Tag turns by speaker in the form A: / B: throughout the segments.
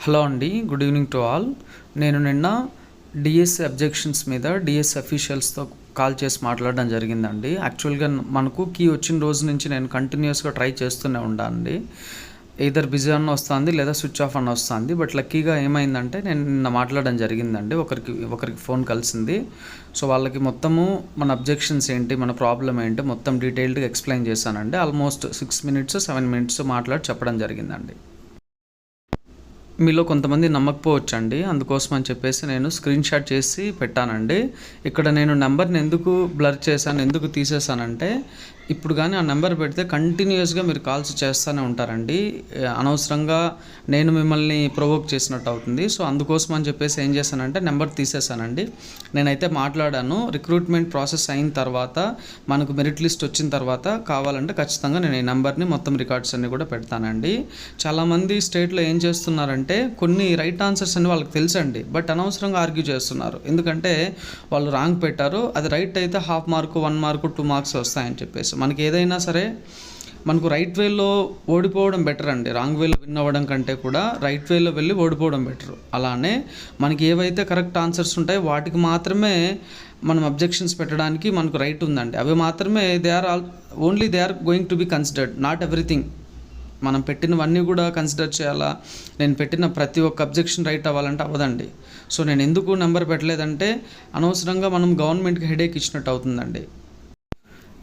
A: Hello అండి, good evening to all. నేను నిన్న డిఎస్సి అబ్జెక్షన్స్ మీద డిఎస్సి అఫీషియల్స్తో కాల్ చేసి మాట్లాడడం జరిగిందండి. యాక్చువల్గా మనకు కీ వచ్చిన రోజు నుంచి నేను కంటిన్యూస్గా ట్రై చేస్తూనే ఉండండి. ఎయిదర్ బిజీ అన్న వస్తుంది లేదా స్విచ్ ఆఫ్ అన్న వస్తుంది. బట్ లక్కీగా ఏమైందంటే నేను నిన్న మాట్లాడడం జరిగిందండి. ఒకరికి ఫోన్ కలిసింది. సో వాళ్ళకి మొత్తము మన అబ్జెక్షన్స్ ఏంటి, మన ప్రాబ్లం ఏంటి మొత్తం డీటెయిల్డ్గా ఎక్స్ప్లెయిన్ చేశానండి. ఆల్మోస్ట్ 6 minutes 7 minutes మాట్లాడి చెప్పడం జరిగిందండి. మీలో కొంతమంది నమ్మకపోవచ్చండి, అందుకోసం అని చెప్పేసి నేను స్క్రీన్ షాట్ చేసి పెట్టానండి. ఇక్కడ నేను నెంబర్ని ఎందుకు బ్లర్ చేశాను, ఎందుకు తీసేసానంటే ఇప్పుడు కానీ ఆ నెంబర్ పెడితే కంటిన్యూస్గా మీరు కాల్స్ చేస్తూనే ఉంటారండి. అనవసరంగా నేను మిమ్మల్ని ప్రొవోక్ చేసినట్టు అవుతుంది. సో అందుకోసం అని చెప్పేసి ఏం చేశానంటే నెంబర్ తీసేసానండి. నేనైతే మాట్లాడాను. రిక్రూట్మెంట్ ప్రాసెస్ అయిన తర్వాత మనకు మెరిట్ లిస్ట్ వచ్చిన తర్వాత కావాలంటే ఖచ్చితంగా నేను ఈ నెంబర్ని మొత్తం రికార్డ్స్ అన్నీ కూడా పెడతానండి. చాలామంది స్టేట్లో ఏం చేస్తున్నారంటే కొన్ని రైట్ ఆన్సర్స్ అని వాళ్ళకి తెలుసండి, బట్ అనవసరంగా ఆర్గ్యూ చేస్తున్నారు. ఎందుకంటే వాళ్ళు రాంగ్ పెట్టారు, అది రైట్ అయితే 1/2 మార్కు 1 మార్కు 2 మార్క్స్ వస్తాయని చెప్పేసి. మనకి ఏదైనా సరే మనకు రైట్ వేలో ఓడిపోవడం బెటర్ అండి. రాంగ్ వేలో విన్ అవ్వడం కంటే కూడా రైట్ వేలో వెళ్ళి ఓడిపోవడం బెటర్. అలానే మనకి ఏవైతే కరెక్ట్ ఆన్సర్స్ ఉంటాయో వాటికి మాత్రమే మనం అబ్జెక్షన్స్ పెట్టడానికి మనకు రైట్ ఉందండి. అవి మాత్రమే they are going to be considered, not everything. మనం పెట్టినవన్నీ కూడా కన్సిడర్ చేయాలా? నేను పెట్టిన ప్రతి ఒక్క అబ్జెక్షన్ రైట్ అవ్వాలంటే అవ్వదండి. సో నేను ఎందుకు నెంబర్ పెట్టలేదంటే అనవసరంగా మనం గవర్నమెంట్కి హెడేక్ ఇచ్చినట్టు అవుతుందండి.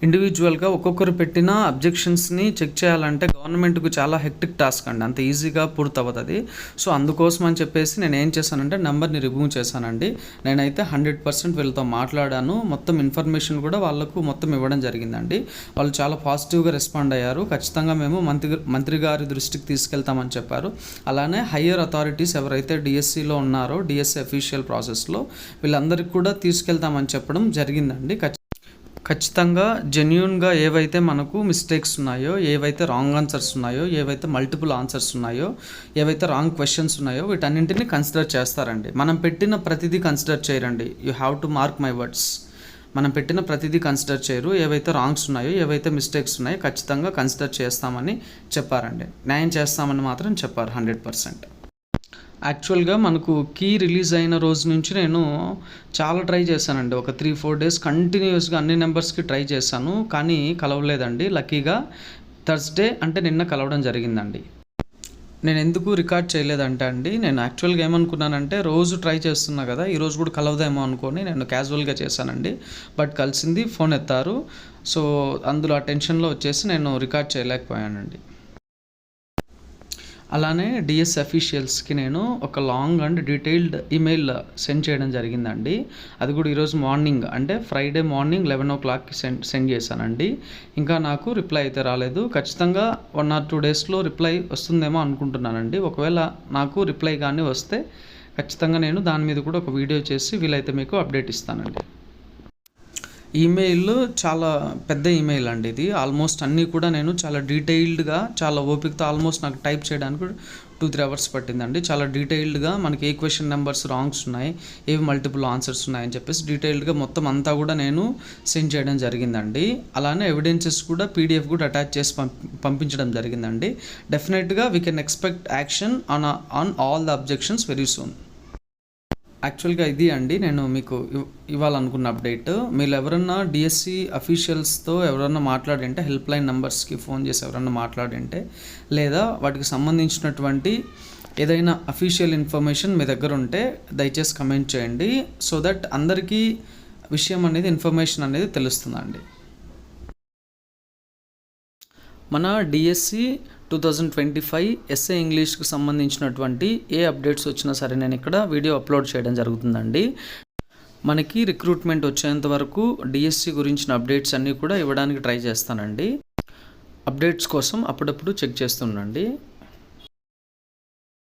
A: ఇండివిజువల్గా ఒక్కొక్కరు పెట్టిన అబ్జెక్షన్స్ని చెక్ చేయాలంటే గవర్నమెంట్కు చాలా హెక్టిక్ టాస్క్ అండి, అంత ఈజీగా పూర్తవుతుంది. సో అందుకోసం అని చెప్పేసి నేను ఏం చేశానంటే నెంబర్ని రిమూవ్ చేశానండి. నేనైతే 100% వీళ్ళతో మాట్లాడాను. మొత్తం ఇన్ఫర్మేషన్ కూడా వాళ్ళకు మొత్తం ఇవ్వడం జరిగిందండి. వాళ్ళు చాలా పాజిటివ్గా రెస్పాండ్ అయ్యారు. ఖచ్చితంగా మేము మంత్రి గారి దృష్టికి తీసుకెళ్తామని చెప్పారు. అలానే హయ్యర్ అథారిటీస్ ఎవరైతే డిఎస్సిలో ఉన్నారో, డిఎస్సి అఫీషియల్ ప్రాసెస్లో వీళ్ళందరికీ కూడా తీసుకెళ్తామని చెప్పడం జరిగిందండి. ఖచ్చితంగా జెన్యూన్గా ఏవైతే మనకు మిస్టేక్స్ ఉన్నాయో, ఏవైతే రాంగ్ ఆన్సర్స్ ఉన్నాయో, ఏవైతే మల్టిపుల్ ఆన్సర్స్ ఉన్నాయో, ఏవైతే రాంగ్ క్వశ్చన్స్ ఉన్నాయో వీటన్నింటినీ కన్సిడర్ చేస్తారండి. మనం పెట్టిన ప్రతిదీ కన్సిడర్ చేయరండి. You have to mark my words. మనం పెట్టిన ప్రతిదీ కన్సిడర్ చేయరు. ఏవైతే రాంగ్స్ ఉన్నాయో, ఏవైతే మిస్టేక్స్ ఉన్నాయో ఖచ్చితంగా కన్సిడర్ చేస్తామని చెప్పారండి. న్యాయం చేస్తామని మాత్రం చెప్పారు 100%. యాక్చువల్గా మనకు కీ రిలీజ్ అయిన రోజు నుంచి నేను చాలా ట్రై చేశానండి. ఒక 3-4 days కంటిన్యూస్గా అన్ని నెంబర్స్కి ట్రై చేశాను, కానీ కలవలేదండి. లక్కీగా థర్స్డే అంటే నిన్న కలవడం జరిగిందండి. నేను ఎందుకు రికార్డ్ చేయలేదంటే అండి, నేను యాక్చువల్గా ఏమనుకున్నానంటే రోజు ట్రై చేస్తున్నా కదా, ఈరోజు కూడా కలవదేమో అనుకొని నేను క్యాజువల్గా చేశానండి. బట్ కలిసింది, ఫోన్ ఎత్తారు. సో అందులో ఆ టెన్షన్లో వచ్చేసి నేను రికార్డ్ చేయలేకపోయానండి. అలానే డిఎస్సి అఫీషియల్స్కి నేను ఒక long and detailed email send చేయడం జరిగిందండి. అది కూడా ఈరోజు మార్నింగ్ అంటే ఫ్రైడే మార్నింగ్ 11 o'clockకి సెండ్ చేశానండి. ఇంకా నాకు రిప్లై అయితే రాలేదు. ఖచ్చితంగా 1 or 2 daysలో రిప్లై వస్తుందేమో అనుకుంటున్నానండి. ఒకవేళ నాకు రిప్లై కానీ వస్తే ఖచ్చితంగా నేను దాని మీద కూడా ఒక వీడియో చేసి వీలైతే మీకు అప్డేట్ ఇస్తానండి. ఈమెయిల్ చాలా పెద్ద ఈమెయిల్ అండి ఇది. ఆల్మోస్ట్ అన్నీ కూడా నేను చాలా డీటెయిల్డ్గా, చాలా ఓపికతో ఆల్మోస్ట్ నాకు టైప్ చేయడానికి 2-3 hours పట్టిందండి. చాలా డీటెయిల్డ్గా మనకి ఏ క్వశ్చన్ నెంబర్స్ రాంగ్స్ ఉన్నాయి, ఏవి మల్టిపుల్ ఆన్సర్స్ ఉన్నాయని చెప్పేసి డీటెయిల్డ్గా మొత్తం అంతా కూడా నేను సెండ్ చేయడం జరిగిందండి. అలానే ఎవిడెన్సెస్ కూడా PDF కూడా అటాచ్ చేసి పంపించడం జరిగిందండి. డెఫినెట్గా we can expect action on all the objections very soon. యాక్చువల్గా ఇది అండి నేను మీకు ఇవ్వాలనుకున్న అప్డేట్. మీరు ఎవరన్నా డిఎస్సి అఫీషియల్స్తో ఎవరన్నా మాట్లాడింటే, హెల్ప్ లైన్ నెంబర్స్కి ఫోన్ చేసి ఎవరన్నా మాట్లాడింటే, లేదా వాటికి సంబంధించినటువంటి ఏదైనా అఫీషియల్ ఇన్ఫర్మేషన్ మీ దగ్గర ఉంటే దయచేసి కమెంట్ చేయండి. సో దట్ అందరికీ విషయం అనేది, ఇన్ఫర్మేషన్ అనేది తెలుస్తుందండి. మన డిఎస్సి 2025 ఎస్ఏ ఇంగ్లీష్కి సంబంధించినటువంటి ఏ అప్డేట్స్ వచ్చినా సరే నేను ఇక్కడ వీడియో అప్లోడ్ చేయడం జరుగుతుందండి. మనకి రిక్రూట్మెంట్ వచ్చేంత వరకు డిఎస్సి గురించిన అప్డేట్స్ అన్నీ కూడా ఇవ్వడానికి ట్రై చేస్తానండి. అప్డేట్స్ కోసం అప్పుడప్పుడు చెక్ చేస్తుండండి.